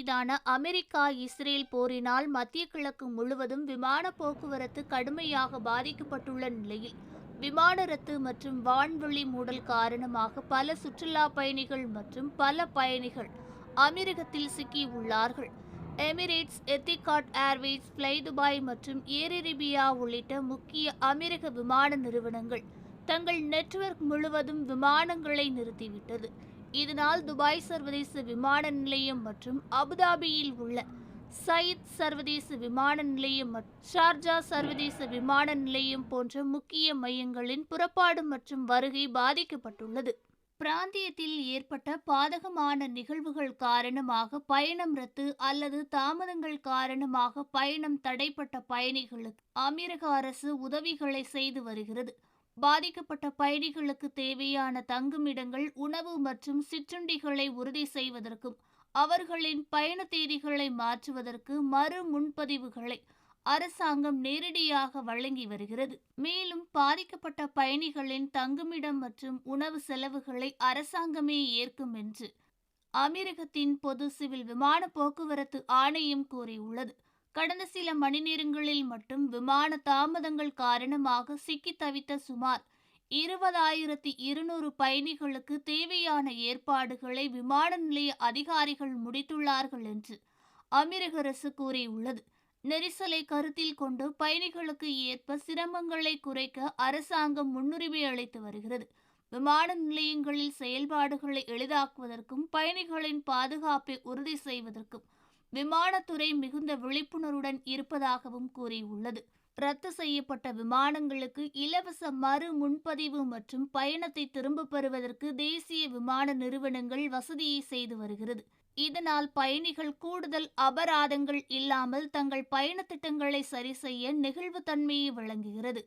மீதான America Israel போரினால் மத்திய கிழக்கு முழுவதும் விமான போக்குவரத்து கடுமையாக பாதிக்கப்பட்டுள்ள நிலையில் விமான ரத்து மற்றும் வான்வெளி மூடல் காரணமாக பல சுற்றுலா பயணிகள் மற்றும் பல பயணிகள் அமீரகத்தில் சிக்கியுள்ளார்கள். எமிரேட்ஸ், எத்திகாட் ஏர்வேஸ், ஃப்ளை துபாய் மற்றும் ஏர் அரேபியா உள்ளிட்ட முக்கிய அமீரக விமான நிறுவனங்கள் தங்கள் நெட்வொர்க் முழுவதும் விமானங்களை நிறுத்திவிட்டது. இதனால் துபாய் சர்வதேச விமான நிலையம் மற்றும் அபுதாபியில் உள்ள சயீத் சர்வதேச விமான நிலையம் மற்றும் ஷார்ஜா சர்வதேச விமான நிலையம் போன்ற முக்கிய மையங்களின் புறப்பாடு மற்றும் வருகை பாதிக்கப்பட்டுள்ளது. பிராந்தியத்தில் ஏற்பட்ட பாதகமான நிகழ்வுகள் காரணமாக பயணம் ரத்து அல்லது தாமதங்கள் காரணமாக பயணம் தடைப்பட்ட பயணிகளுக்கு அமீரக அரசு உதவிகளை செய்து வருகிறது. பாதிக்கப்பட்ட பயணிகளுக்கு தேவையான தங்குமிடங்கள், உணவு மற்றும் சிற்றுண்டிகளை உறுதி செய்வதற்கும் அவர்களின் பயண தேதிகளை மாற்றுவதற்கு மறு முன்பதிவுகளை அரசாங்கம் நேரடியாக வழங்கி வருகிறது. மேலும் பாதிக்கப்பட்ட பயணிகளின் தங்குமிடம் மற்றும் உணவு செலவுகளை அரசாங்கமே ஏற்கும் என்று அமீரகத்தின் பொது சிவில் விமான போக்குவரத்து ஆணையம் கூறியுள்ளது. கடந்த சில மணி நேரங்களில் மட்டும் விமான தாமதங்கள் காரணமாக சிக்கி தவித்த சுமார் 20,200 பயணிகளுக்கு தேவையான ஏற்பாடுகளை விமான நிலைய அதிகாரிகள் முடித்துள்ளார்கள் என்று அமீரக அரசு கூறியுள்ளது. நெரிசலை கருத்தில் கொண்டு பயணிகளுக்கு ஏற்ப சிரமங்களை குறைக்க அரசாங்கம் முன்னுரிமை அளித்து வருகிறது. விமான நிலையங்களில் செயல்பாடுகளை எளிதாக்குவதற்கும் பயணிகளின் பாதுகாப்பை உறுதி செய்வதற்கும் விமானத்துறை மிகுந்த விழிப்புணர்வுடன் இருப்பதாகவும் கூறியுள்ளது. ரத்து செய்யப்பட்ட விமானங்களுக்கு இலவச மறு முன்பதிவு மற்றும் பயணத்தை திரும்பப் பெறுவதற்கு தேசிய விமான நிறுவனங்கள் வசதியை செய்து வருகிறது. இதனால் பயணிகள் கூடுதல் அபராதங்கள் இல்லாமல் தங்கள் பயண திட்டங்களை சரி செய்ய நெகிழ்வுத்தன்மையை வழங்குகிறது.